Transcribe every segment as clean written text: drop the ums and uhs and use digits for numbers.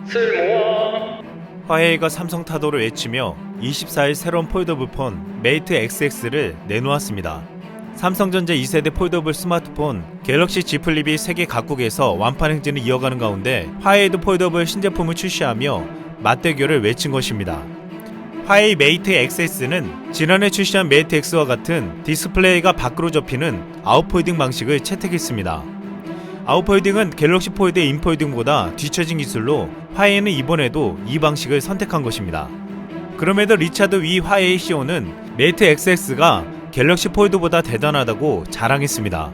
쓸모아. 화웨이가 삼성 타도를 외치며 24일 새로운 폴더블 폰 메이트 XX를 내놓았습니다. 삼성전자 2세대 폴더블 스마트폰 갤럭시 Z 플립이 세계 각국에서 완판 행진을 이어가는 가운데 화웨이도 폴더블 신제품을 출시하며 맞대결을 외친 것입니다. 화웨이 메이트 XS는 지난해 출시한 메이트 X와 같은 디스플레이가 밖으로 접히는 아웃폴딩 방식을 채택했습니다. 아웃폴딩은 갤럭시 폴드의 인폴딩보다 뒤처진 기술로 화웨이는 이번에도 이 방식을 선택한 것입니다. 그럼에도 리차드 위 화웨이 CEO는 메이트 XS가 갤럭시 폴드보다 대단하다고 자랑했습니다.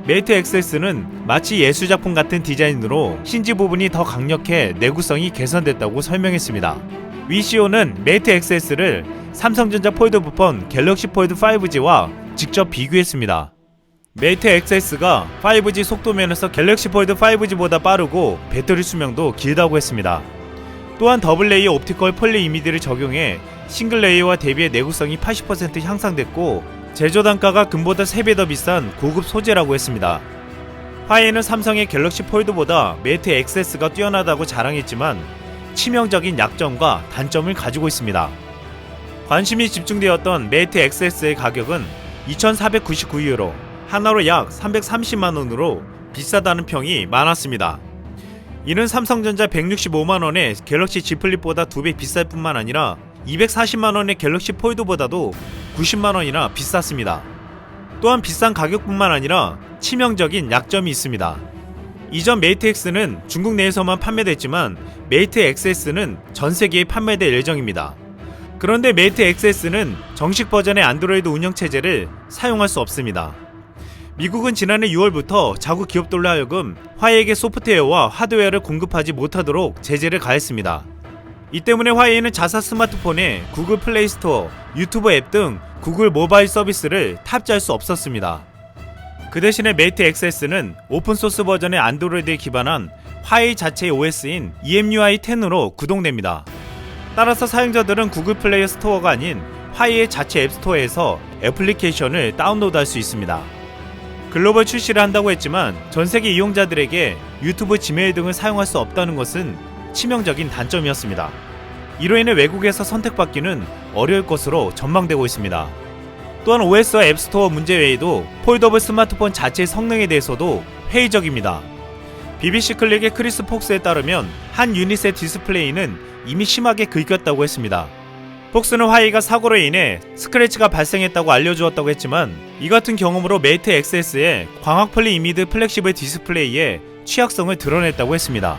메이트 XS는 마치 예술작품 같은 디자인으로 힌지 부분이 더 강력해 내구성이 개선됐다고 설명했습니다. 위 CEO는 메이트 XS를 삼성전자 폴더블폰 갤럭시 폴드 5G와 직접 비교했습니다. 메이트 XS가 5G 속도 면에서 갤럭시 폴드 5G보다 빠르고 배터리 수명도 길다고 했습니다. 또한 더블 레이어 옵티컬 폴리 이미지를 적용해 싱글 레이어와 대비해 내구성이 80% 향상됐고 제조 단가가 금보다 3배 더 비싼 고급 소재라고 했습니다. 화웨이는 삼성의 갤럭시 폴드보다 메이트 XS가 뛰어나다고 자랑했지만 치명적인 약점과 단점을 가지고 있습니다. 관심이 집중되었던 메이트 XS의 가격은 2,499유로, 하나로 약 330만원으로 비싸다는 평이 많았습니다. 이는 삼성전자 165만원의 갤럭시 Z 플립보다 2배 비쌀 뿐만 아니라 240만원의 갤럭시 폴드보다도 90만원이나 비쌌습니다. 또한 비싼 가격뿐만 아니라 치명적인 약점이 있습니다. 이전 메이트 X는 중국 내에서만 판매됐지만 메이트 XS는 전세계에 판매될 예정입니다. 그런데 메이트 XS는 정식 버전의 안드로이드 운영체제를 사용할 수 없습니다. 미국은 지난해 6월부터 자국 기업들로 하여금 화웨이에게 소프트웨어와 하드웨어를 공급하지 못하도록 제재를 가했습니다. 이 때문에 화웨이는 자사 스마트폰에 구글 플레이 스토어, 유튜브 앱 등 구글 모바일 서비스를 탑재할 수 없었습니다. 그 대신에 메이트 XS는 오픈소스 버전의 안드로이드에 기반한 화웨이 자체의 OS인 EMUI 10으로 구동됩니다. 따라서 사용자들은 구글 플레이 스토어가 아닌 화웨이의 자체 앱스토어에서 애플리케이션을 다운로드할 수 있습니다. 글로벌 출시를 한다고 했지만 전세계 이용자들에게 유튜브, 지메일 등을 사용할 수 없다는 것은 치명적인 단점이었습니다. 이로 인해 외국에서 선택받기는 어려울 것으로 전망되고 있습니다. 또한 OS와 앱스토어 문제 외에도 폴더블 스마트폰 자체의 성능에 대해서도 회의적입니다. BBC 클릭의 크리스 폭스에 따르면 한 유닛의 디스플레이는 이미 심하게 긁혔다고 했습니다. 폭스는 화웨이가 사고로 인해 스크래치가 발생했다고 알려주었다고 했지만 이 같은 경험으로 메이트 XS의 광학 폴리 이미드 플렉시블 디스플레이의 취약성을 드러냈다고 했습니다.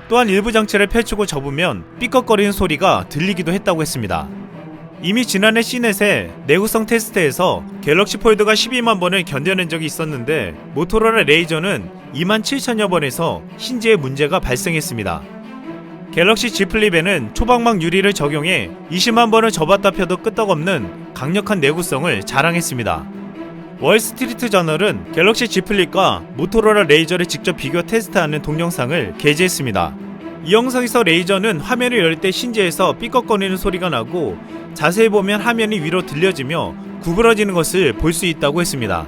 또한 일부 장치를 펼치고 접으면 삐걱거리는 소리가 들리기도 했다고 했습니다. 이미 지난해 C넷의 내구성 테스트에서 갤럭시 폴드가 12만 번을 견뎌낸 적이 있었는데 모토로라 레이저는 27,000여 번에서 힌지에 문제가 발생했습니다. 갤럭시 Z 플립에는 초방막 유리를 적용해 20만 번을 접었다 펴도 끄떡없는 강력한 내구성을 자랑했습니다. 월스트리트 저널은 갤럭시 Z 플립과 모토로라 레이저를 직접 비교 테스트하는 동영상을 게재했습니다. 이 영상에서 레이저는 화면을 열 때 힌지에서 삐걱거리는 소리가 나고 자세히 보면 화면이 위로 들려지며 구부러지는 것을 볼 수 있다고 했습니다.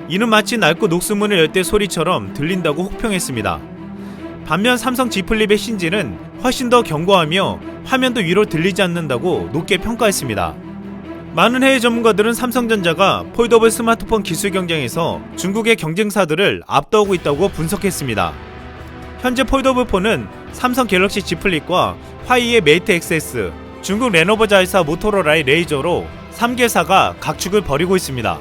이는 마치 낡고 녹슨문을 열 때 소리처럼 들린다고 혹평했습니다. 반면 삼성 Z 플립의 힌지는 훨씬 더 견고하며 화면도 위로 들리지 않는다고 높게 평가했습니다. 많은 해외 전문가들은 삼성전자가 폴더블 스마트폰 기술 경쟁에서 중국의 경쟁사들을 압도하고 있다고 분석했습니다. 현재 폴더블 폰은 삼성 갤럭시 Z 플립과 화웨이의 메이트 XS, 중국 레노버 자회사 모토로라의 레이저로 3개사가 각축을 벌이고 있습니다.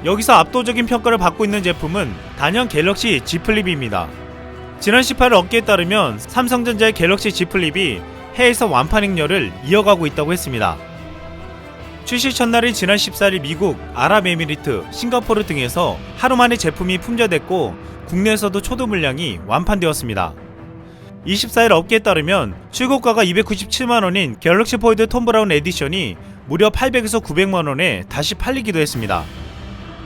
여기서 압도적인 평가를 받고 있는 제품은 단연 갤럭시 Z 플립입니다. 지난 18일 업계에 따르면 삼성전자의 갤럭시 Z 플립이 해외에서 완판 행렬을 이어가고 있다고 했습니다. 출시 첫날인 지난 14일 미국, 아랍에미리트, 싱가포르 등에서 하루 만에 제품이 품절됐고 국내에서도 초도 물량이 완판되었습니다. 24일 업계에 따르면 출고가가 297만원인 갤럭시 폴드 톰 브라운 에디션이 무려 800에서 900만원에 다시 팔리기도 했습니다.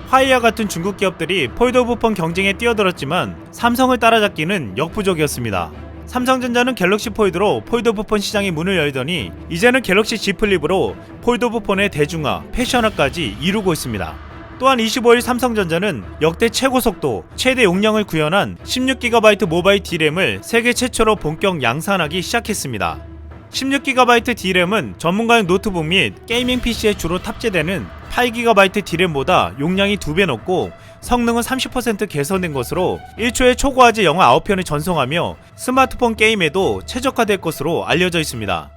화웨이와 같은 중국 기업들이 폴더블 폰 경쟁에 뛰어들었지만 삼성을 따라잡기는 역부족이었습니다. 삼성전자는 갤럭시 폴드로 폴더블 폰 시장의 문을 열더니 이제는 갤럭시 Z 플립으로 폴더블 폰의 대중화, 패션화까지 이루고 있습니다. 또한 25일 삼성전자는 역대 최고 속도, 최대 용량을 구현한 16GB 모바일 D램을 세계 최초로 본격 양산하기 시작했습니다. 16GB D램은 전문가용 노트북 및 게이밍 PC에 주로 탑재되는 8GB D램보다 용량이 2배 높고 성능은 30% 개선된 것으로 1초에 초고화질 영화 9편을 전송하며 스마트폰 게임에도 최적화될 것으로 알려져 있습니다.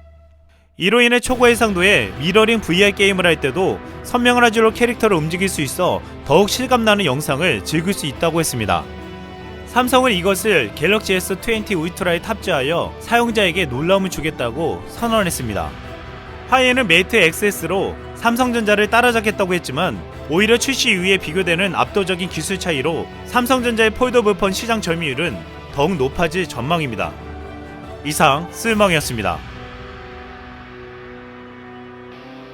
이로 인해 초고 해상도의 미러링 VR 게임을 할 때도 선명한 화질로 캐릭터를 움직일 수 있어 더욱 실감나는 영상을 즐길 수 있다고 했습니다. 삼성은 이것을 갤럭시 S20 울트라에 탑재하여 사용자에게 놀라움을 주겠다고 선언했습니다. 화이에는 메이트 XS로 삼성전자를 따라잡겠다고 했지만 오히려 출시 이후에 비교되는 압도적인 기술 차이로 삼성전자의 폴더블 폰 시장 점유율은 더욱 높아질 전망입니다. 이상 쓸멍이었습니다.